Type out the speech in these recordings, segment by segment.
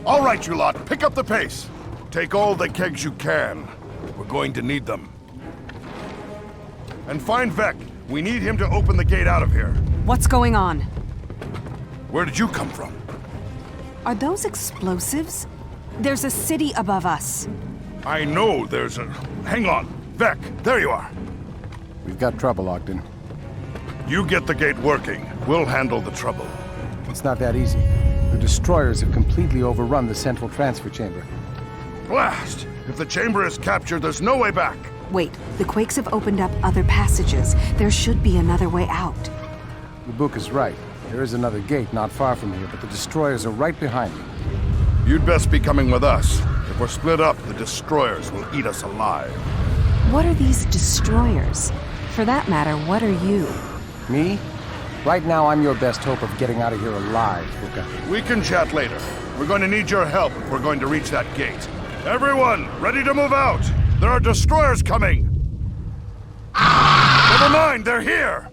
All right, you lot, pick up the pace. Take all the kegs you can. We're going to need them. And find Vec. We need him to open the gate out of here. What's going on? Where did you come from? Are those explosives? There's a city above us. I know there's a... Hang on. Vec, there you are. We've got trouble, Ogden. You get the gate working. We'll handle the trouble. It's not that easy. The destroyers have completely overrun the central transfer chamber. Blast! If the chamber is captured, there's no way back. Wait, the Quakes have opened up other passages. There should be another way out. The book is right. There is another gate not far from here, but the destroyers are right behind you. You'd best be coming with us. If we're split up, the destroyers will eat us alive. What are these destroyers? For that matter, what are you? Me? Right now, I'm your best hope of getting out of here alive, Bookah. We can chat later. We're going to need your help if we're going to reach that gate. Everyone, ready to move out! There are destroyers coming! Never mind, they're here!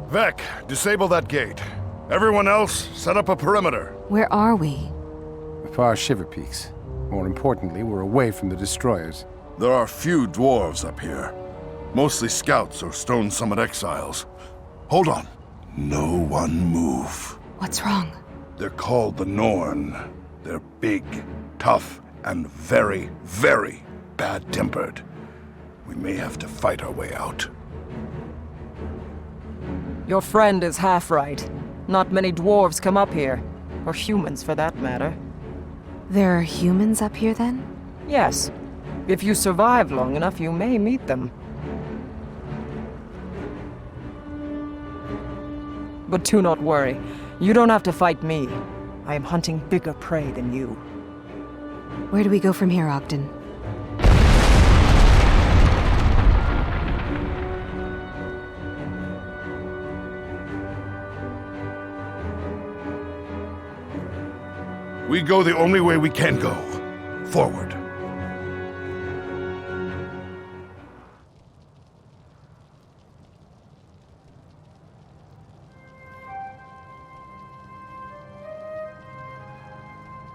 Vec, disable that gate. Everyone else, set up a perimeter. Where are we? The far Shiver Peaks. More importantly, we're away from the destroyers. There are few dwarves up here. Mostly scouts or Stone Summit exiles. Hold on. No one move. What's wrong? They're called the NORN. They're big, tough, and very, very bad-tempered. We may have to fight our way out. Your friend is half right. Not many dwarves come up here. Or humans, for that matter. There are humans up here, then? Yes. If you survive long enough, you may meet them. But do not worry. You don't have to fight me. I am hunting bigger prey than you. Where do we go from here, Ogden? We go the only way we can go. Forward.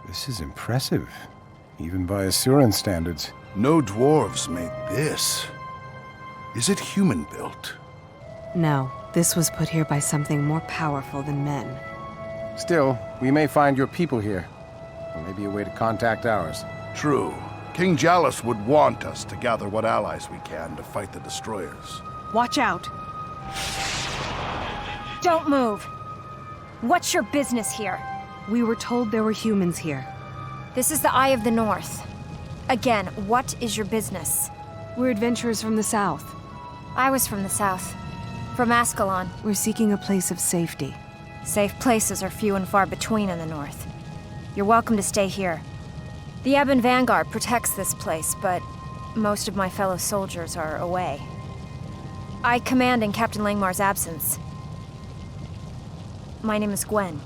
This is impressive. Even by Asuran standards. No dwarves made this. Is it human-built? No, this was put here by something more powerful than men. Still, we may find your people here. Or maybe a way to contact ours. True. King Jalis would want us to gather what allies we can to fight the destroyers. Watch out! Don't move! What's your business here? We were told there were humans here. This is the Eye of the North. Again, what is your business? We're adventurers from the south. I was from the south. From Ascalon. We're seeking a place of safety. Safe places are few and far between in the north. You're welcome to stay here. The EBON Vanguard protects this place, but most of my fellow soldiers are away. I command in Captain Langmar's absence. My name is Gwen.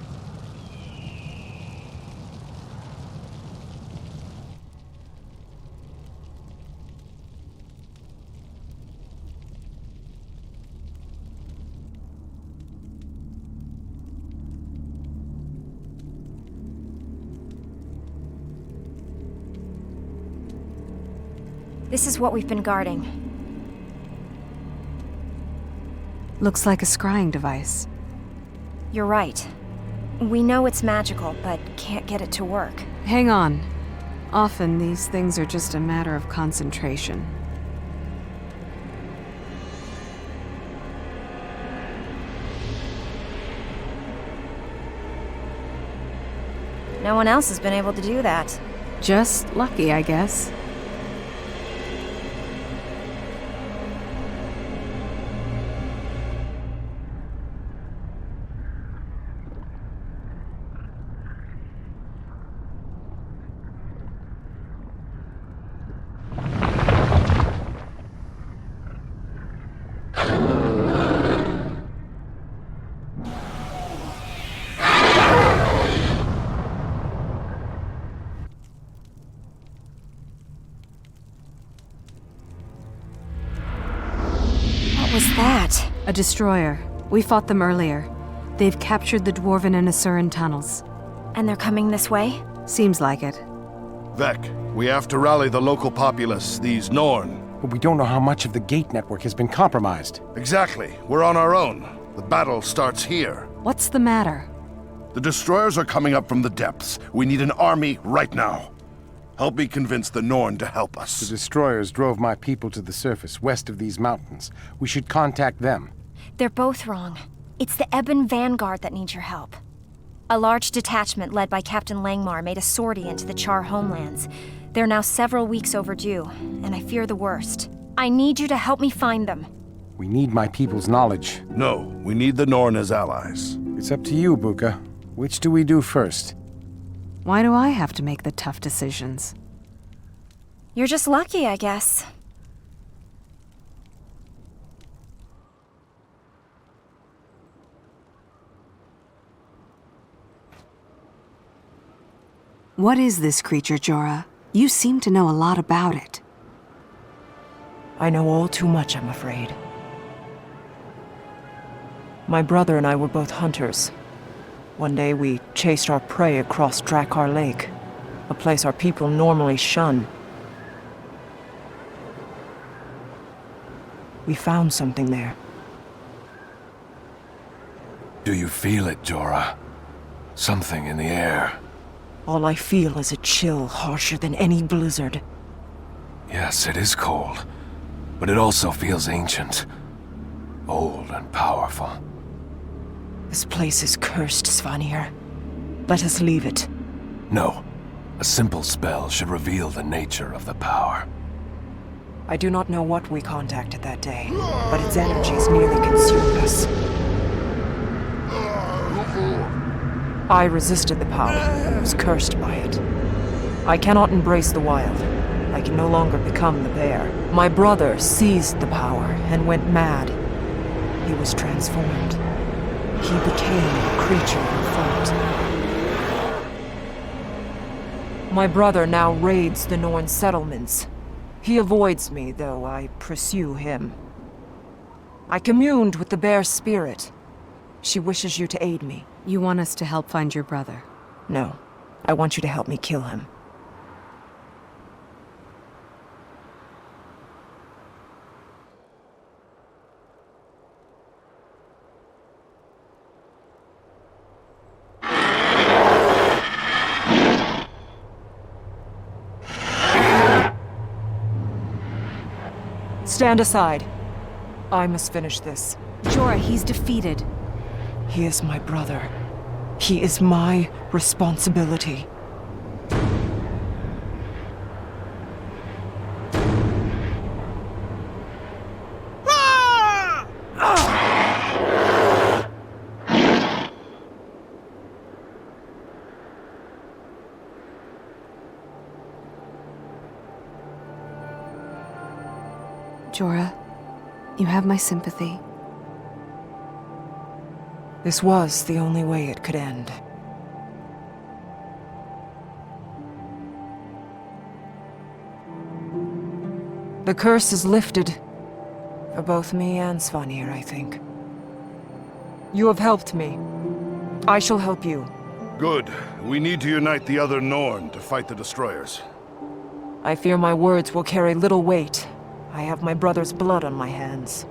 This is what we've been guarding. Looks like a scrying device. You're right. We know it's magical, but can't get it to work. Hang on. Often these things are just a matter of concentration. No one else has been able to do that. Just lucky, I guess. A destroyer. We fought them earlier. They've captured the Dwarven and Asuran tunnels. And they're coming this way? Seems like it. Vec, we have to rally the local populace, these Norn. But we don't know how much of the gate network has been compromised. Exactly. We're on our own. The battle starts here. What's the matter? The destroyers are coming up from the depths. We need an army right now. Help me convince the Norn to help The us. destroyers drove my people to the surface, west of these mountains. We should contact them. They're both wrong. It's the EBON Vanguard that needs your help. A large detachment led by Captain Langmar made a sortie into the Charr homelands. They're now several weeks overdue, and I fear the worst. I need you to help me find them. We need my people's knowledge. No, we need the Norn as allies. It's up to you, Bookah. Which do we do first? Why do I have to make the tough decisions? You're just lucky, I guess. What is this creature, Jora? You seem to know a lot about it. I know all too much, I'm afraid. My brother and I were both hunters. One day we chased our prey across Drakkar Lake, a place our people normally shun. We found something there. Do you feel it, Jora? Something in the air. All I feel is a chill harsher than any blizzard. Yes, it is cold, but it also feels ancient. Old and powerful. This place is cursed, Svanir. Let us leave it. No. A simple spell should reveal the nature of the power. I do not know what we contacted that day, but its energies nearly consumed us. I resisted the power and was cursed by it. I cannot embrace the wild. I can no longer become the bear. My brother seized the power and went mad. He was transformed. He became a creature of thought. My brother now raids the Norn settlements. He avoids me, though I pursue him. I communed with the bear's spirit. She wishes you to aid me. You want us to help find your brother? No, I want you to help me kill him. Stand aside. I must finish this. Jora, he's defeated. He is my brother. He is my responsibility. Jora, you have my sympathy. This was the only way it could end. The curse is lifted. For both me and Svanir, I think. You have helped me. I shall help you. Good. We need to unite the other Norn to fight the destroyers. I fear my words will carry little weight. I have my brother's blood on my hands.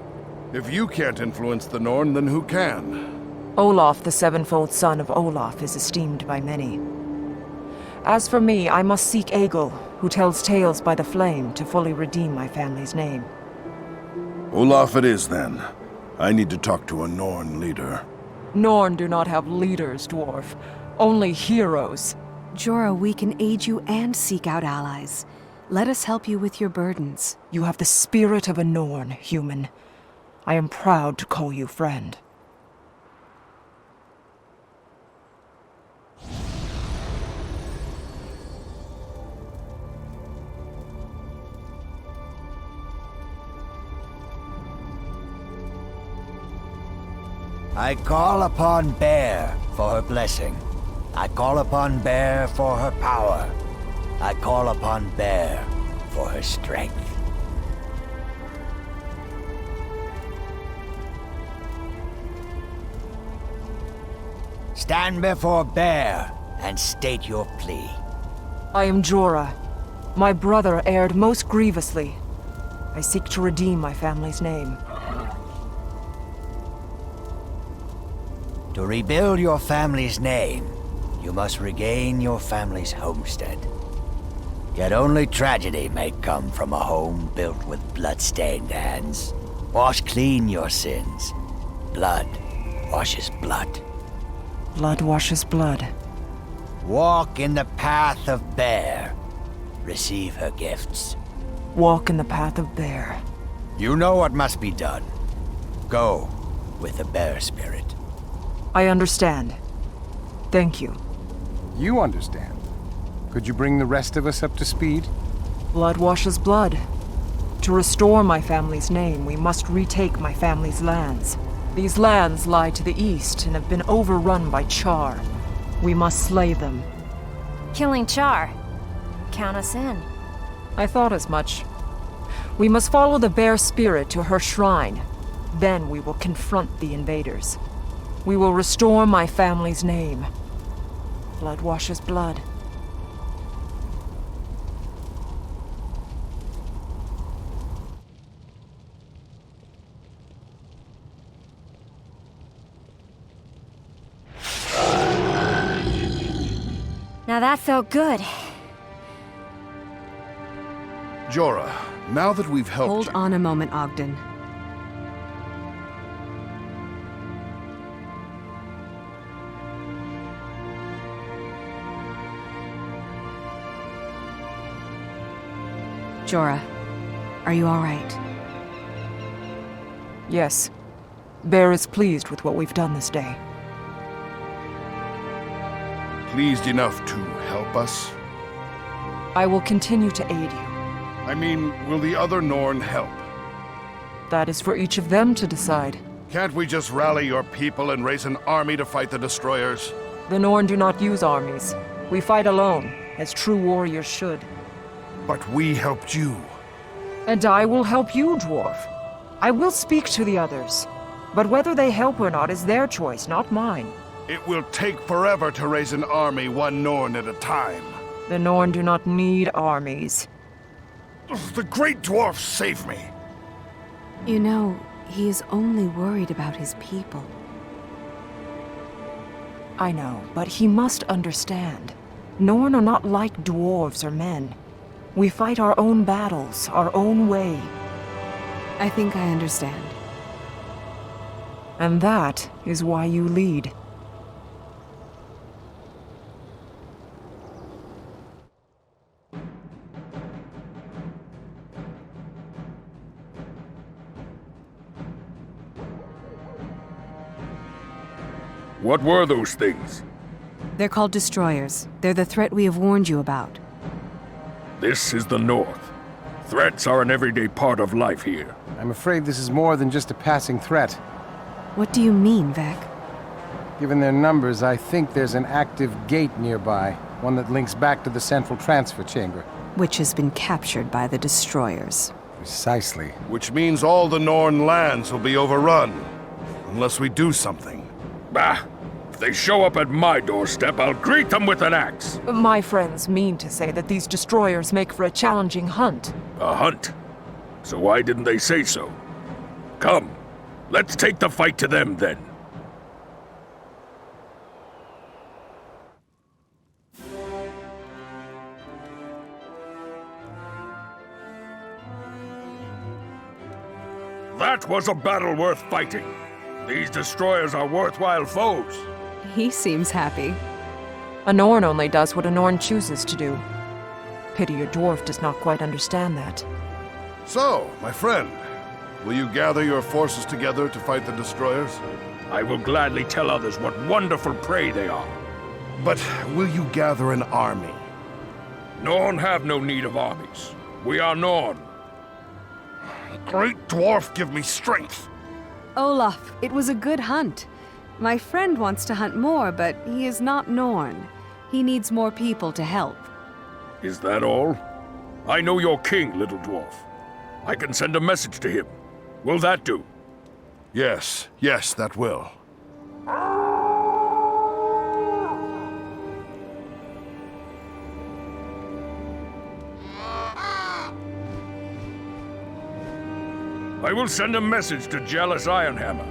If you can't influence the Norn, then who can? Olaf, the sevenfold son of Olaf, is esteemed by many. As for me, I must seek Egil, who tells tales by the flame, to fully redeem my family's name. Olaf it is, then. I need to talk to a Norn leader. Norn do not have leaders, dwarf. Only heroes. Jora, we can aid you and seek out allies. Let us help you with your burdens. You have the spirit of a Norn, human. I am proud to call you friend. I call upon Bear for her blessing. I call upon Bear for her power. I call upon Bear for her strength. stand before Bear and state your plea. I am Jora. My brother erred most grievously. I seek to redeem my family's name. To rebuild your family's name, you must regain your family's homestead. Yet only tragedy may come from a home built with blood-stained hands. Wash clean your sins. Blood washes blood. Blood washes blood. Walk in the path of Bear. Receive her gifts. Walk in the path of Bear. You know what must be done. Go with the Bear spirit. I understand. Thank you. You understand. Could you bring the rest of us up to speed? Blood washes blood. To restore my family's name, we must retake my family's lands. These lands lie to the east and have been overrun by Charr. We must slay them. Killing Charr. Count us in. I thought as much. We must follow the bear spirit to her shrine. Then we will confront the invaders. We will restore my family's name. Blood washes blood. Now that felt good. Jora, now that we've helped Hold you... on a moment, Ogden. Jora, are you all right? Yes. Bear is pleased with what we've done this day. Pleased enough to help us? I will continue to aid you. I mean, will the other Norn help? That is for each of them to decide. Can't we just rally your people and raise an army to fight the destroyers? The Norn do not use armies. We fight alone, as true warriors should. But we helped you. And I will help you, Dwarf. I will speak to the others. But whether they help or not is their choice, not mine. It will take forever to raise an army, one Norn at a time. The Norn do not need armies. The Great Dwarf saved me. You know, he is only worried about his people. I know, but he must understand. Norn are not like dwarves or men. We fight our own battles, our own way. I think I understand. And that is why you lead. What were those things? They're called destroyers. They're the threat we have warned you about. This is the North. Threats are an everyday part of life here. I'm afraid this is more than just a passing threat. What do you mean, Vec? Given their numbers, I think there's an active gate nearby, one that links back to the central transfer chamber. Which has been captured by the destroyers. Precisely. Which means all the Norn lands will be overrun. Unless we do something. Bah! If they show up at my doorstep, I'll greet them with an axe. My friends mean to say that these destroyers make for a challenging hunt. A hunt? So why didn't they say so? Come, let's take the fight to them then. That was a battle worth fighting. These destroyers are worthwhile foes. He seems happy. A Norn only does what a Norn chooses to do. Pity your dwarf does not quite understand that. So, my friend, will you gather your forces together to fight the destroyers? I will gladly tell others what wonderful prey they are. But will you gather an army? Norn have no need of armies. We are Norn. Great Dwarf, give me strength! Olaf, it was a good hunt. My friend wants to hunt more, but he is not Norn. He needs more people to help. Is that all? I know your king, little dwarf. I can send a message to him. Will that do? Yes, that will. I will send a message to Jealous Ironhammer.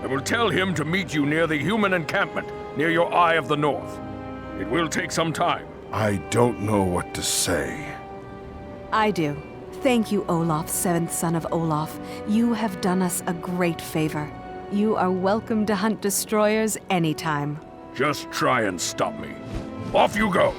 I will tell him to meet you near the human encampment, near your Eye of the North. It will take some time. I don't know what to say. I do. Thank you, Olaf, seventh son of Olaf. You have done us a great favor. You are welcome to hunt destroyers anytime. Just try and stop me. Off you go!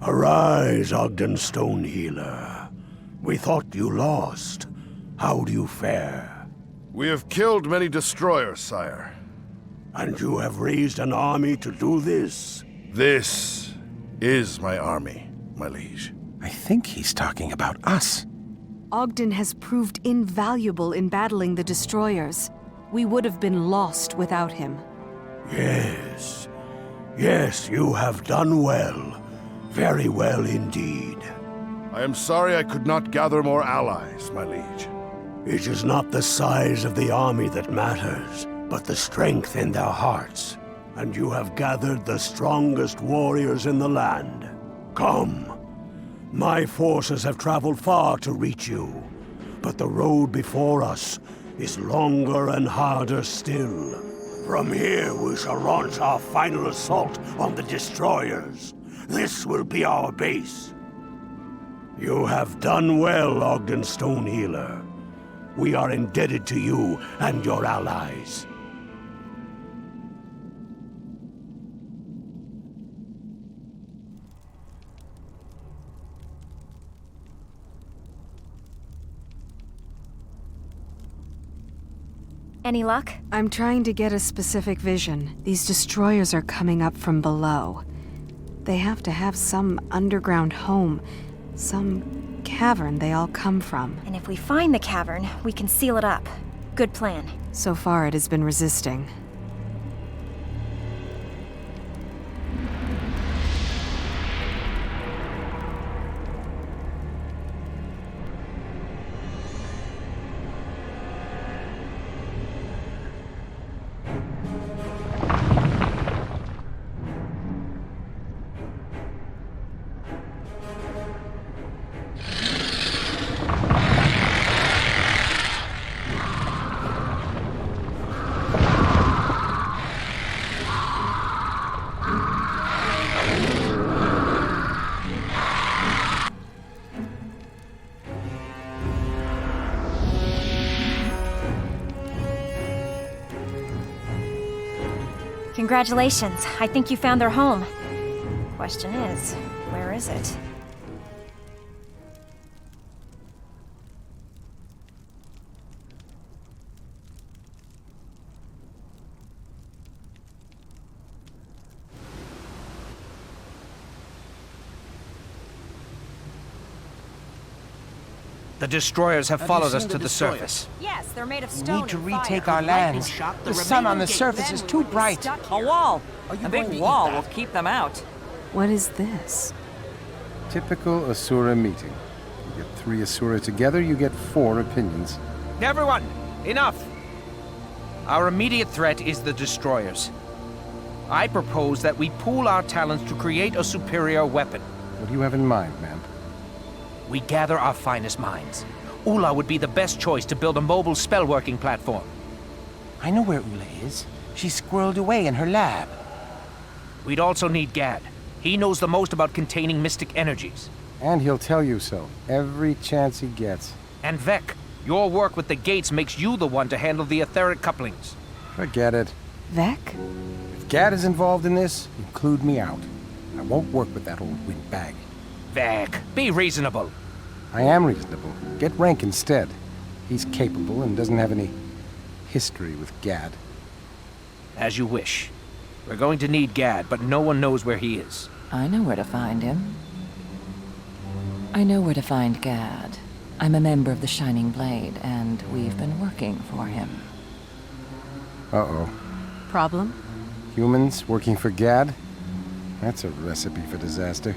Arise, Ogden Stonehealer. We thought you lost. How do you fare? We have killed many destroyers, sire. And you have raised an army to do this? This is my army, my liege. I think he's talking about us. Ogden has proved invaluable in battling the destroyers. We would have been lost without him. Yes. Yes, you have done well. Very well indeed. I am sorry I could not gather more allies, my liege. It is not the size of the army that matters, but the strength in their hearts. And you have gathered the strongest warriors in the land. Come. My forces have traveled far to reach you, but the road before us is longer and harder still. From here we shall launch our final assault on the destroyers. This will be our base. You have done well, Ogden Stonehealer. We are indebted to you and your allies. Any luck? I'm trying to get a specific vision. These destroyers are coming up from below. They have to have some underground home, some cavern they all come from. And if we find the cavern, we can seal it up. Good plan. So far, it has been resisting. Congratulations. I think you found their home. Question is, where is it? The destroyers have followed us to the surface. Yes, they're made of We stone need to and retake fire. our lands. The sun on the surface is too bright. A wall. A big wall will keep them out. What is this? Typical Asura meeting. You get 3 Asura together, you get 4 opinions. Everyone, enough! Our immediate threat is the destroyers. I propose that we pool our talents to create a superior weapon. What do you have in mind, man? We gather our finest minds. Oola would be the best choice to build a mobile spellworking platform. I know where Oola is. She's squirreled away in her lab. We'd also need Gadd. He knows the most about containing mystic energies. And he'll tell you so, every chance he gets. And Vek, your work with the gates makes you the one to handle the etheric couplings. Forget it. Vek? If Gadd is involved in this, include me out. I won't work with that old windbag. Vek, be reasonable. I am reasonable. Get Rank instead. He's capable and doesn't have any history with Gadd. As you wish. We're going to need Gadd, but no one knows where he is. I know where to find him. I know where to find Gadd. I'm a member of the Shining Blade, and we've been working for him. Uh-oh. Problem? Humans working for Gadd? That's a recipe for disaster.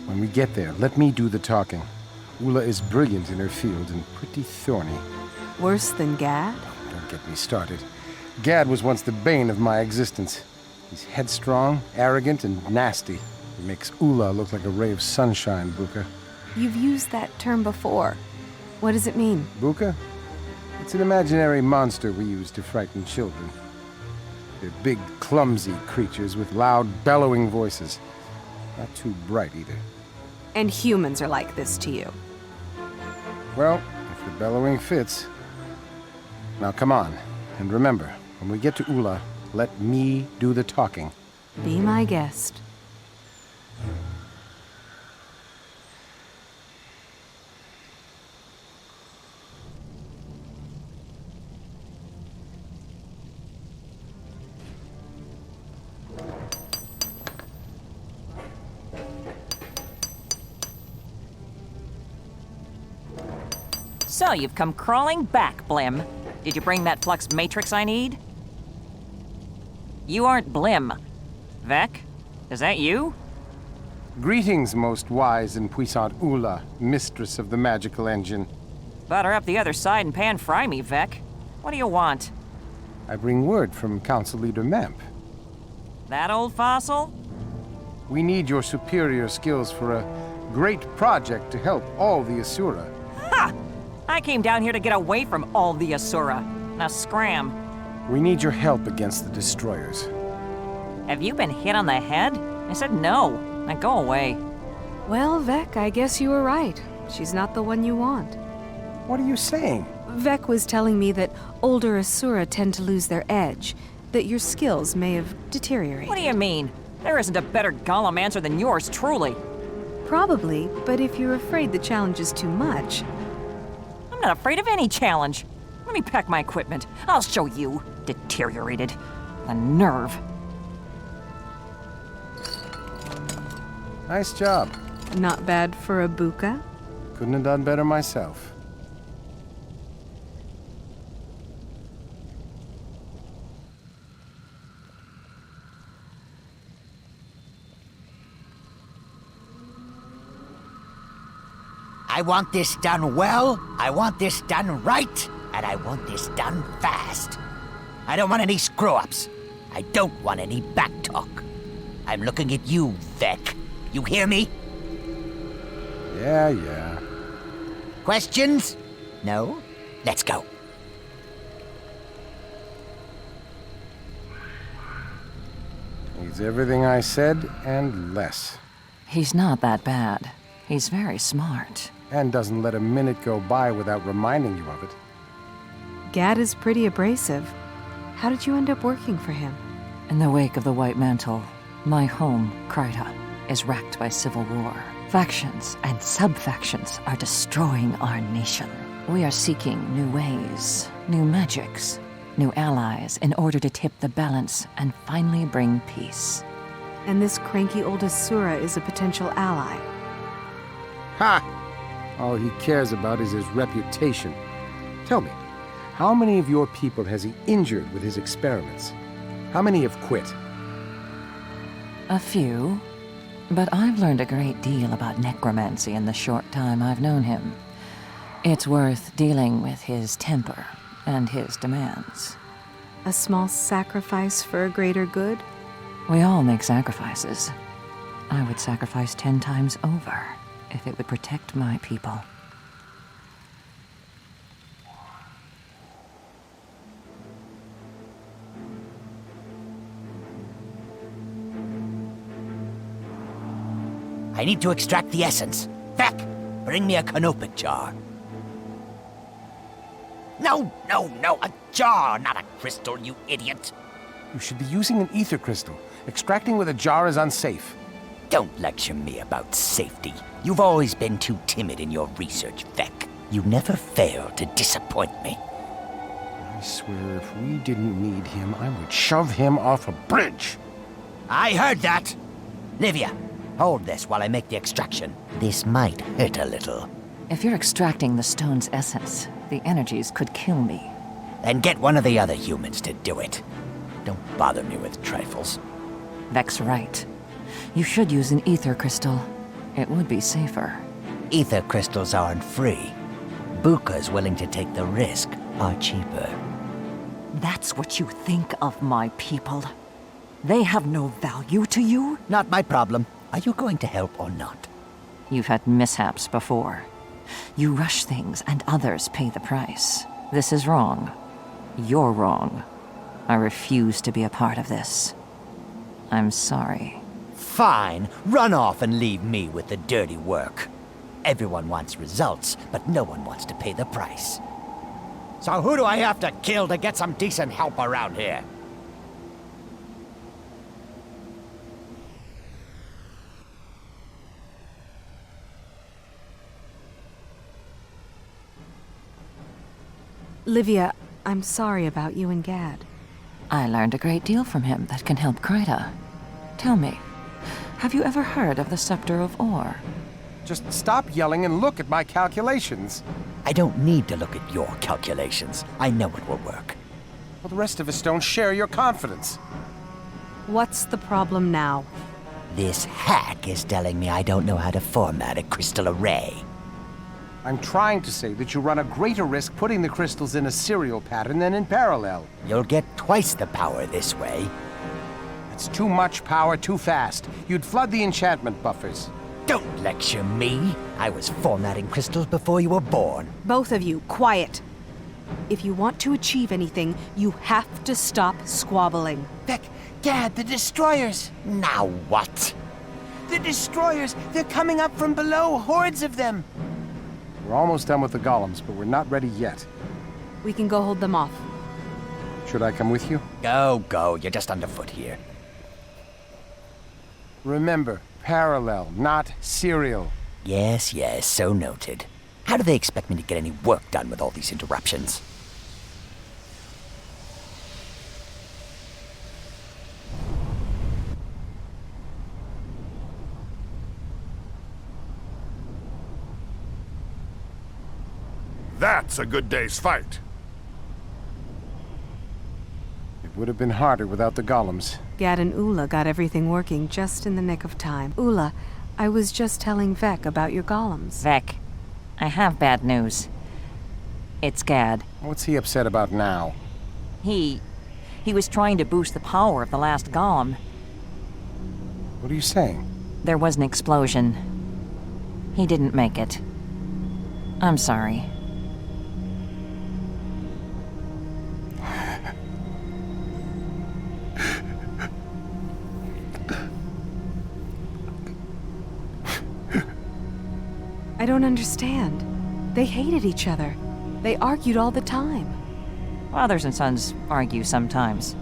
When we get there, let me do the talking. Oola is brilliant in her field and pretty thorny. Worse than Gadd? Don't get me started. Gadd was once the bane of my existence. He's headstrong, arrogant, and nasty. He makes Oola look like a ray of sunshine, Bookah. You've used that term before. What does it mean? Bookah? It's an imaginary monster we use to frighten children. They're big, clumsy creatures with loud, bellowing voices. Not too bright either. And humans are like this to you. Well, if the bellowing fits. Now come on, and remember, when we get to Oola, let me do the talking. Be my guest. So, you've come crawling back, Blim. Did you bring that flux matrix I need? You aren't Blim. Vec? Is that you? Greetings, most wise and puissant Oola, mistress of the magical engine. Butter up the other side and pan-fry me, Vec. What do you want? I bring word from Council Leader Memp. That old fossil? We need your superior skills for a great project to help all the Asura. Ha! I came down here to get away from all the Asura. Now scram. We need your help against the destroyers. Have you been hit on the head? I said no. Now go away. Well, Vec, I guess you were right. She's not the one you want. What are you saying? Vec was telling me that older Asura tend to lose their edge, that your skills may have deteriorated. What do you mean? There isn't a better golem answer than yours, truly. Probably, but if you're afraid the challenge is too much... I'm not afraid of any challenge. Let me pack my equipment. I'll show you. Deteriorated. The nerve. Nice job. Not bad for a Bookah. Couldn't have done better myself. I want this done well, I want this done right, and I want this done fast. I don't want any screw-ups. I don't want any backtalk. I'm looking at you, Vec. You hear me? Yeah. Questions? No? Let's go. He's everything I said and less. He's not that bad. He's very smart. And doesn't let a minute go by without reminding you of it. Gadd is pretty abrasive. How did you end up working for him? In the wake of the White Mantle, my home, Kryta, is racked by civil war. Factions and sub-factions are destroying our nation. We are seeking new ways, new magics, new allies in order to tip the balance and finally bring peace. And this cranky old Asura is a potential ally. Ha! All he cares about is his reputation. Tell me, how many of your people has he injured with his experiments? How many have quit? A few. But I've learned a great deal about necromancy in the short time I've known him. It's worth dealing with his temper and his demands. A small sacrifice for a greater good? We all make sacrifices. I would sacrifice 10 times over if it would protect my people. I need to extract the essence. Vec, bring me a canopic jar. No, a jar, not a crystal, you idiot. You should be using an ether crystal. Extracting with a jar is unsafe. Don't lecture me about safety. You've always been too timid in your research, Vec. You never fail to disappoint me. I swear if we didn't need him, I would shove him off a bridge. I heard that! Livia, hold this while I make the extraction. This might hurt a little. If you're extracting the stone's essence, the energies could kill me. Then get one of the other humans to do it. Don't bother me with trifles. Vec's right. You should use an ether crystal. It would be safer. Ether crystals aren't free. Bookahs willing to take the risk are cheaper. That's what you think of my people? They have no value to you? Not my problem. Are you going to help or not? You've had mishaps before. You rush things and others pay the price. This is wrong. You're wrong. I refuse to be a part of this. I'm sorry. Fine. Run off and leave me with the dirty work. Everyone wants results, but no one wants to pay the price. So who do I have to kill to get some decent help around here? Livia, I'm sorry about you and Gadd. I learned a great deal from him that can help Kryta. Tell me, have you ever heard of the Scepter of Ore? Just stop yelling and look at my calculations. I don't need to look at your calculations. I know it will work. Well, the rest of us don't share your confidence. What's the problem now? This hack is telling me I don't know how to format a crystal array. I'm trying to say that you run a greater risk putting the crystals in a serial pattern than in parallel. You'll get twice the power this way. That's too much power too fast. You'd flood the enchantment buffers. Don't lecture me. I was formatting crystals before you were born. Both of you, quiet. If you want to achieve anything, you have to stop squabbling. Vec, Gadd, the destroyers! Now what? The destroyers! They're coming up from below, hordes of them! We're almost done with the golems, but we're not ready yet. We can go hold them off. Should I come with you? Go. You're just underfoot here. Remember, parallel, not serial. Yes, so noted. How do they expect me to get any work done with all these interruptions? That's a good day's fight. It would have been harder without the golems. Gadd and Oola got everything working just in the nick of time. Oola, I was just telling Vec about your golems. Vec, I have bad news. It's Gadd. What's he upset about now? He was trying to boost the power of the last golem. What are you saying? There was an explosion. He didn't make it. I'm sorry. I don't understand. They hated each other. They argued all the time. Fathers and sons argue sometimes.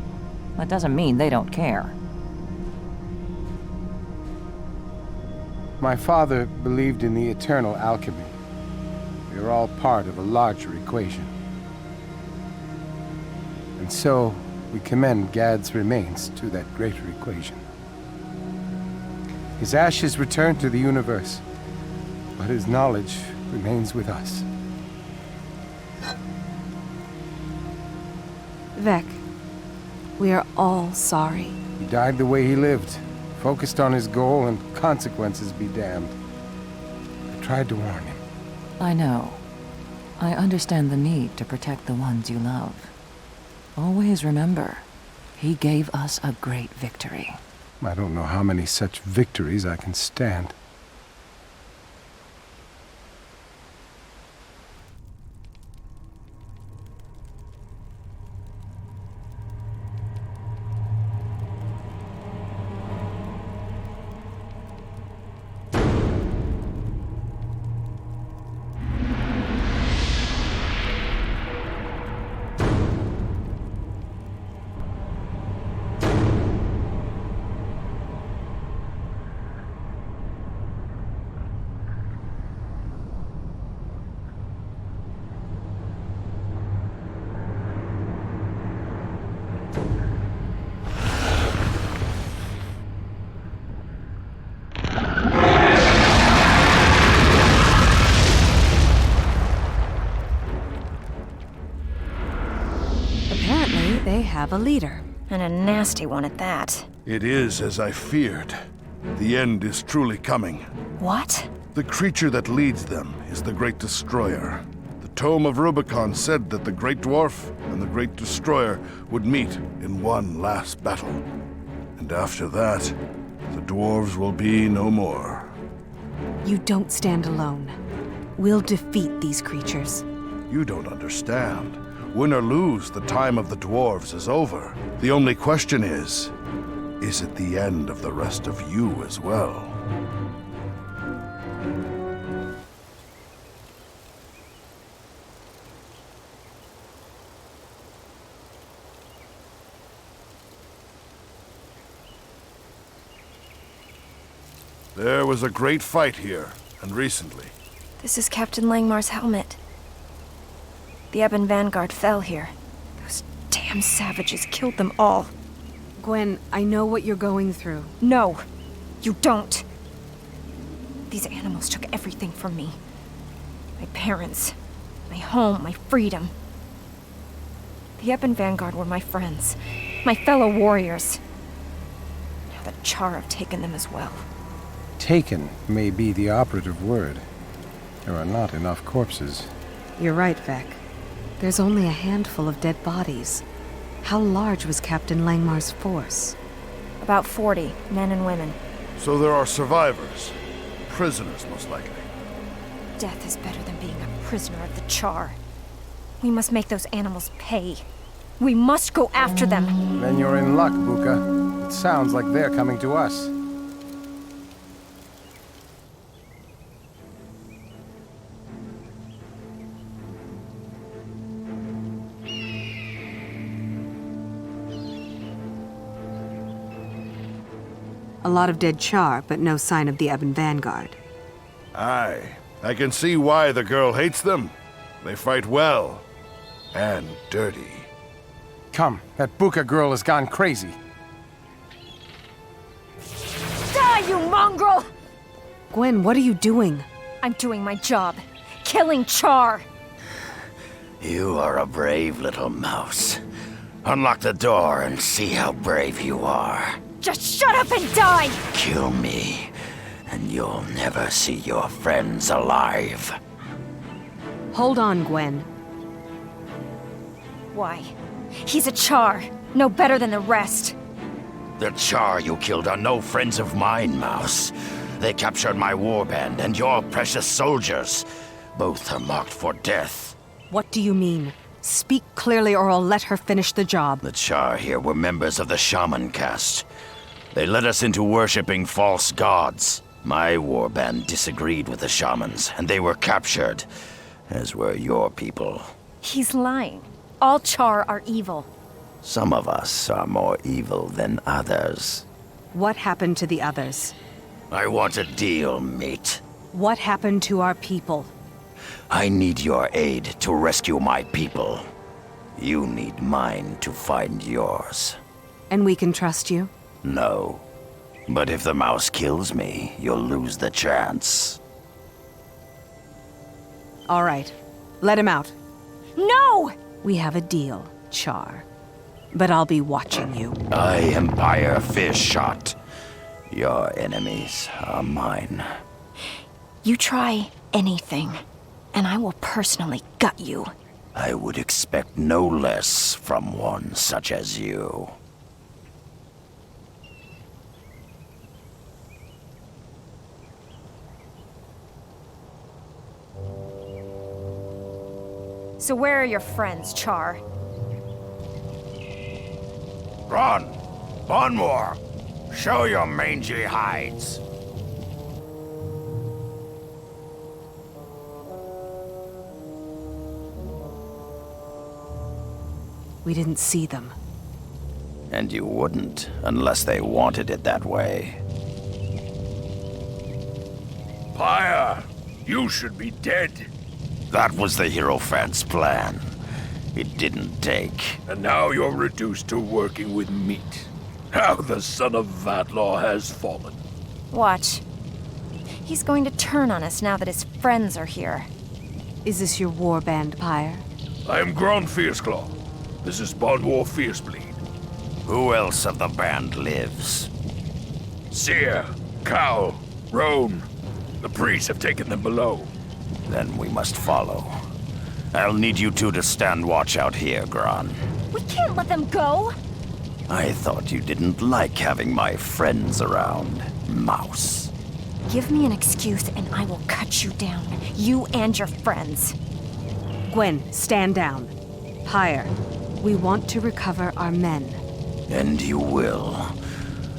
That doesn't mean they don't care. My father believed in the eternal alchemy. We are all part of a larger equation. And so, we commend Gadd's remains to that greater equation. His ashes return to the universe, but his knowledge remains with us. Vec, we are all sorry. He died the way he lived, focused on his goal and consequences be damned. I tried to warn him. I know. I understand the need to protect the ones you love. Always remember, he gave us a great victory. I don't know how many such victories I can stand. a leader. And a nasty one at that. It is as I feared. The end is truly coming. What? The creature that leads them is the Great Destroyer. The Tome of Rubicon said that the Great Dwarf and the Great Destroyer would meet in one last battle. And after that, the dwarves will be no more. You don't stand alone. We'll defeat these creatures. You don't understand. Win or lose, the time of the dwarves is over. The only question is it the end of the rest of you as well? There was a great fight here, and recently. This is Captain Langmar's helmet. The EBON Vanguard fell here. Those damn savages killed them all. Gwen, I know what you're going through. No, you don't. These animals took everything from me. My parents, my home, my freedom. The EBON Vanguard were my friends, my fellow warriors. Now the Charr have taken them as well. Taken may be the operative word. There are not enough corpses. You're right, Vec. There's only a handful of dead bodies. How large was Captain Langmar's force? About 40, men and women. So there are survivors. Prisoners, most likely. Death is better than being a prisoner of the Charr. We must make those animals pay. We must go after them. Then you're in luck, Bookah. It sounds like they're coming to us. A lot of dead Charr, but no sign of the EBON Vanguard. Aye. I can see why the girl hates them. They fight well. And dirty. Come, that Bookah girl has gone crazy. Die, you mongrel! Gwen, what are you doing? I'm doing my job. Killing Charr! You are a brave little mouse. Unlock the door and see how brave you are. Just shut up and die! Kill me, and you'll never see your friends alive. Hold on, Gwen. Why? He's a Charr, no better than the rest. The Charr you killed are no friends of mine, Mouse. They captured my warband and your precious soldiers. Both are marked for death. What do you mean? Speak clearly or I'll let her finish the job. The Charr here were members of the Shaman caste. They led us into worshipping false gods. My warband disagreed with the shamans, and they were captured, as were your people. He's lying. All Charr are evil. Some of us are more evil than others. What happened to the others? I want a deal, mate. What happened to our people? I need your aid to rescue my people. You need mine to find yours. And we can trust you? No. But if the mouse kills me, you'll lose the chance. All right. Let him out. No! We have a deal, Charr. But I'll be watching you. I Empire Fish Shot. Your enemies are mine. You try anything, and I will personally gut you. I would expect no less from one such as you. So where are your friends, Charr? Run! Onmore! Show your mangy hides! We didn't see them. And you wouldn't, unless they wanted it that way. Pyre, you should be dead. That was the Hierophants' plan. It didn't take. And now you're reduced to working with meat. How the son of Vadlaw has fallen. Watch. He's going to turn on us now that his friends are here. Is this your warband, Pyre? I am Gron Fierceclaw. This is Bonwar Fiercebleed. Who else of the band lives? Seer, Cowl, Roan. The priests have taken them below. Then we must follow. I'll need you two to stand watch out here, Gran. We can't let them go! I thought you didn't like having my friends around, Mouse. Give me an excuse and I will cut you down. You and your friends. Gwen, stand down. Pyre, we want to recover our men. And you will.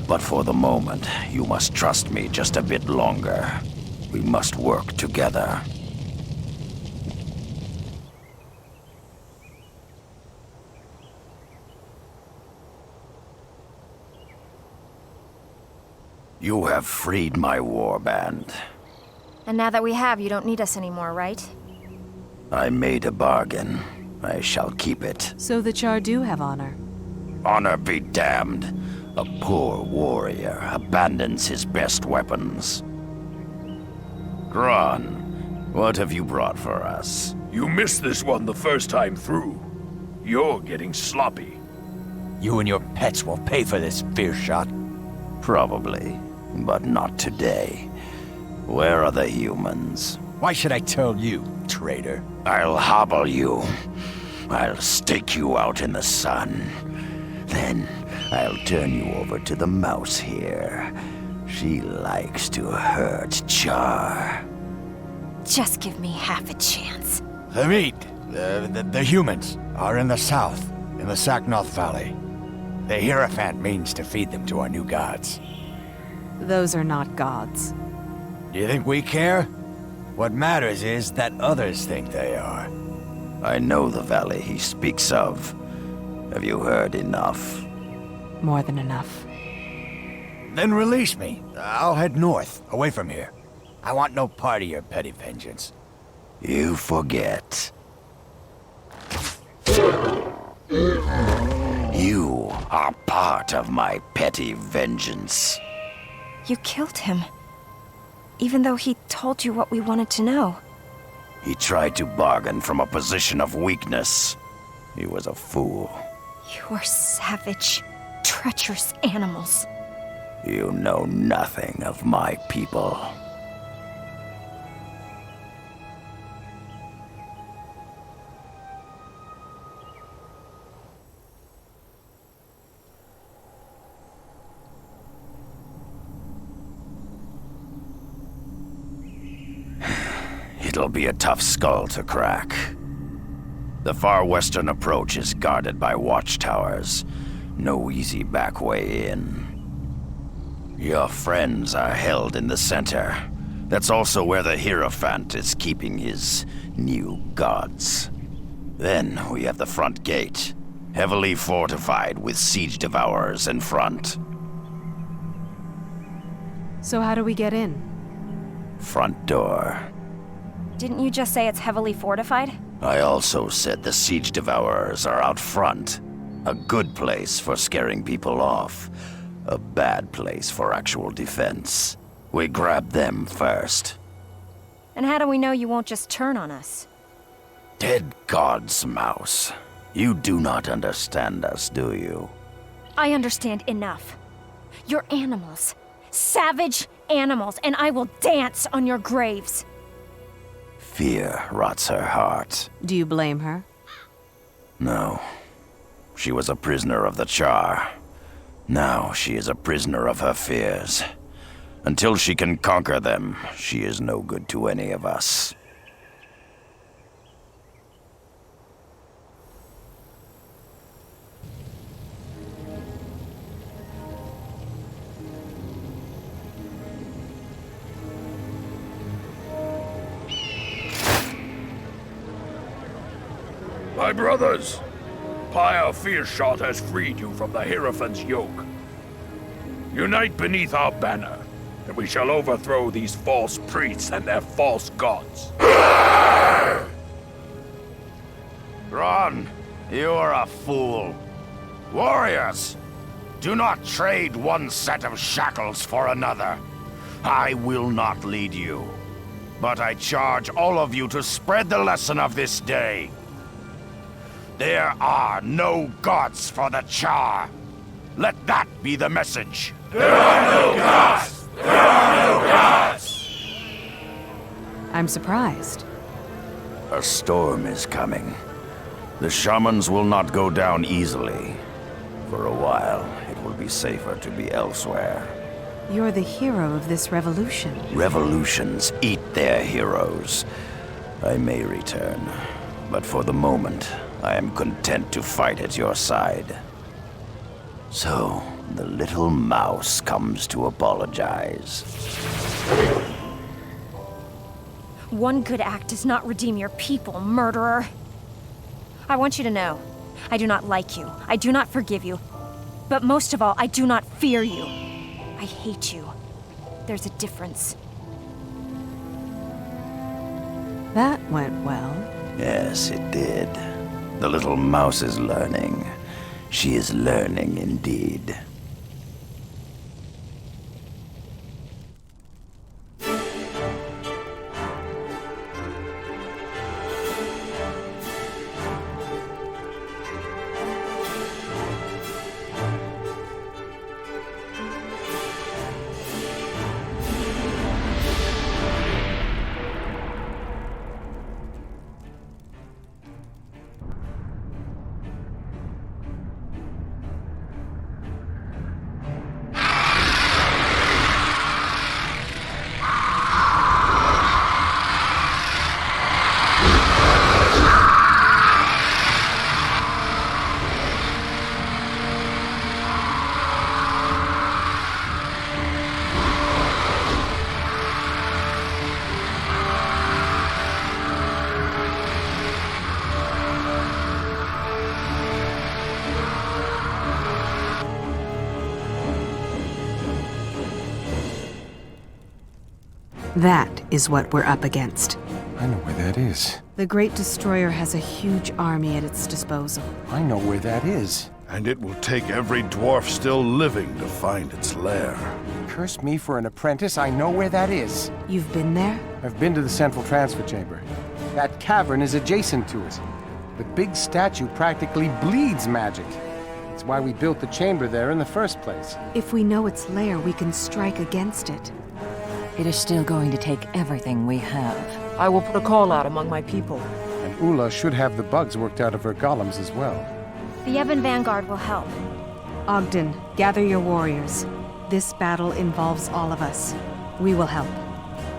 But for the moment, you must trust me just a bit longer. We must work together. You have freed my warband. And now that we have, you don't need us anymore, right? I made a bargain. I shall keep it. So the Charr do have honor. Honor be damned. A poor warrior abandons his best weapons. Gran, what have you brought for us? You missed this one the first time through. You're getting sloppy. You and your pets will pay for this, fear shot. Probably, but not today. Where are the humans? Why should I tell you, traitor? I'll hobble you. I'll stake you out in the sun. Then I'll turn you over to the mouse here. She likes to hurt Charr. Just give me half a chance. The meat, the humans, are in the south, in the Saknoth Valley. The Hierophant means to feed them to our new gods. Those are not gods. Do you think we care? What matters is that others think they are. I know the valley he speaks of. Have you heard enough? More than enough. Then release me. I'll head north, away from here. I want no part of your petty vengeance. You forget. You are part of my petty vengeance. You killed him. Even though he told you what we wanted to know. He tried to bargain from a position of weakness. He was a fool. You are savage, treacherous animals. You know nothing of my people. It'll be a tough skull to crack. The far western approach is guarded by watchtowers. No easy back way in. Your friends are held in the center. That's also where the Hierophant is keeping his new gods. Then we have the front gate, heavily fortified with siege devourers in front. So how do we get in? Front door. Didn't you just say it's heavily fortified? I also said the siege devourers are out front. A good place for scaring people off. A bad place for actual defense. We grab them first. And how do we know you won't just turn on us? Dead gods, Mouse. You do not understand us, do you? I understand enough. You're animals. Savage animals, and I will dance on your graves. Fear rots her heart. Do you blame her? No. She was a prisoner of the Charr. Now she is a prisoner of her fears. Until she can conquer them, she is no good to any of us. My brothers, Pyre Fearshot has freed you from the Hierophant's yoke. Unite beneath our banner, and we shall overthrow these false priests and their false gods. Ron, you are a fool. Warriors, do not trade one set of shackles for another. I will not lead you, but I charge all of you to spread the lesson of this day. There are no gods for the Charr. Let that be the message. I'm surprised. A storm is coming. The shamans will not go down easily. For a while, it will be safer to be elsewhere. You're the hero of this revolution. Revolutions eat their heroes. I may return, but for the moment, I am content to fight at your side. So, the little mouse comes to apologize. One good act does not redeem your people, murderer. I want you to know, I do not like you, I do not forgive you, but most of all, I do not fear you. I hate you. There's a difference. That went well. Yes, it did. The little mouse is learning. She is learning indeed. That is what we're up against. I know where that is. The Great Destroyer has a huge army at its disposal. I know where that is. And it will take every dwarf still living to find its lair. Curse me for an apprentice, I know where that is. You've been there? I've been to the central transfer chamber. That cavern is adjacent to it. The big statue practically bleeds magic. It's why we built the chamber there in the first place. If we know its lair, we can strike against it. It is still going to take everything we have. I will put a call out among my people. And Oola should have the bugs worked out of her golems as well. The EBON Vanguard will help. Ogden, gather your warriors. This battle involves all of us. We will help.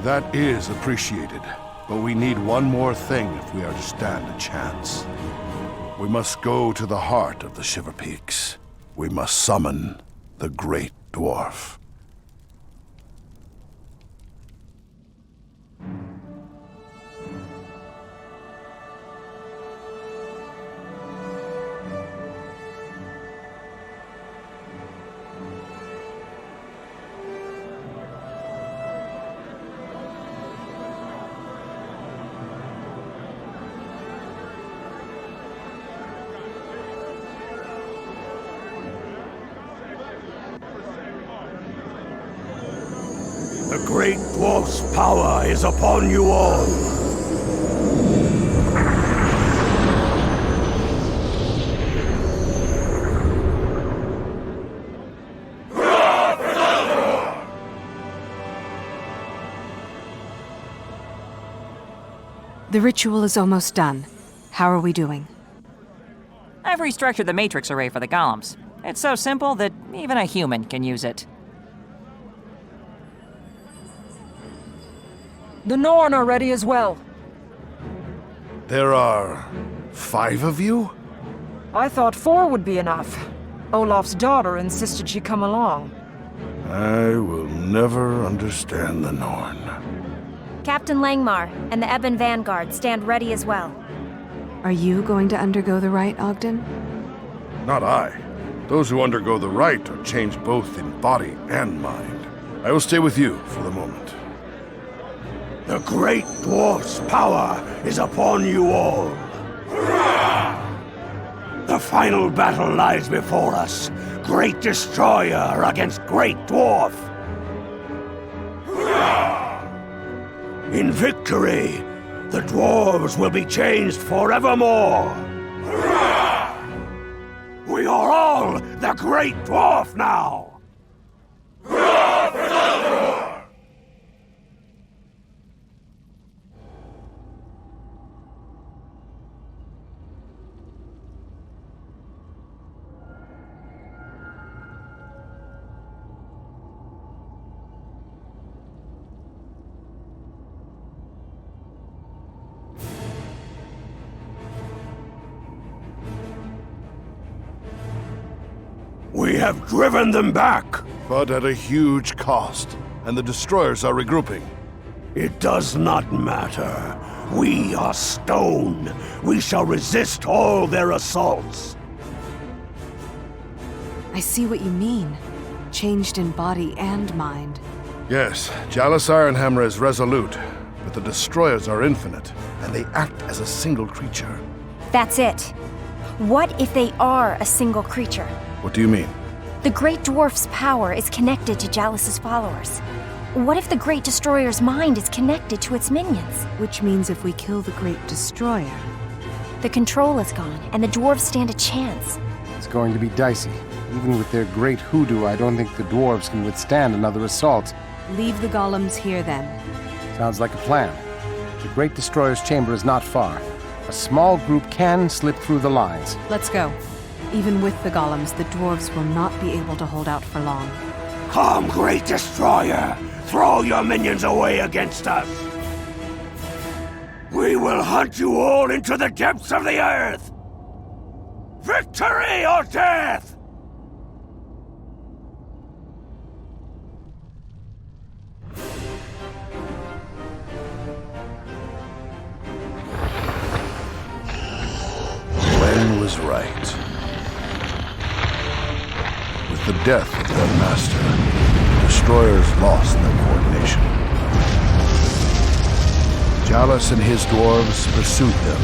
That is appreciated, but we need one more thing if we are to stand a chance. We must go to the heart of the Shiver Peaks. We must summon the Great Dwarf. The Great Dwarf's power is upon you all. The ritual is almost done. How are we doing? I've restructured the matrix array for the golems. It's so simple that even a human can use it. The Norn are ready as well. There are 5 of you? I thought 4 would be enough. Olaf's daughter insisted she come along. I will never understand the Norn. Captain Langmar and the EBON Vanguard stand ready as well. Are you going to undergo the rite, Ogden? Not I. Those who undergo the rite are changed both in body and mind. I will stay with you for the moment. The Great Dwarf's power is upon you all. The final battle lies before us. Great Destroyer against Great Dwarf. In victory, the dwarves will be changed forevermore. We are all the Great Dwarf now! We have driven them back! But at a huge cost, and the destroyers are regrouping. It does not matter. We are stone. We shall resist all their assaults. I see what you mean. Changed in body and mind. Yes, Jalis Ironhammer is resolute, but the destroyers are infinite, and they act as a single creature. That's it. What if they are a single creature? What do you mean? The Great Dwarf's power is connected to Jalis's followers. What if the Great Destroyer's mind is connected to its minions? Which means if we kill the Great Destroyer... The control is gone, and the dwarves stand a chance. It's going to be dicey. Even with their great hoodoo, I don't think the dwarves can withstand another assault. Leave the golems here, then. Sounds like a plan. The Great Destroyer's chamber is not far. A small group can slip through the lines. Let's go. Even with the golems, the dwarves will not be able to hold out for long. Come, Great Destroyer! Throw your minions away against us! We will hunt you all into the depths of the earth! Victory or death! Glenn was right. With the death of their master, the destroyers lost their coordination. Jalis and his dwarves pursued them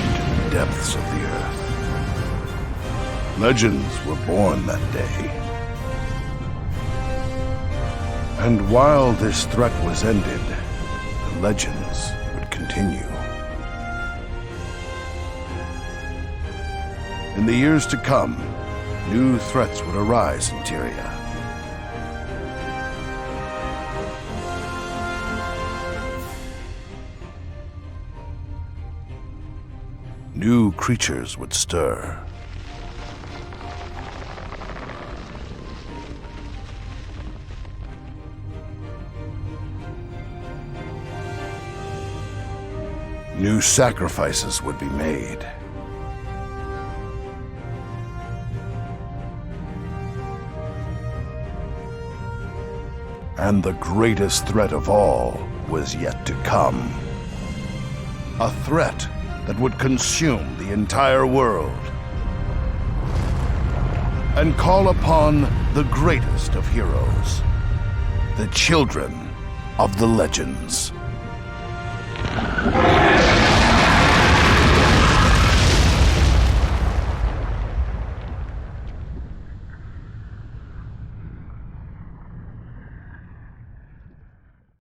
into the depths of the earth. Legends were born that day. And while this threat was ended, the legends would continue. In the years to come, new threats would arise in Tyria. New creatures would stir. New sacrifices would be made. And the greatest threat of all was yet to come. A threat that would consume the entire world. And call upon the greatest of heroes. The children of the legends.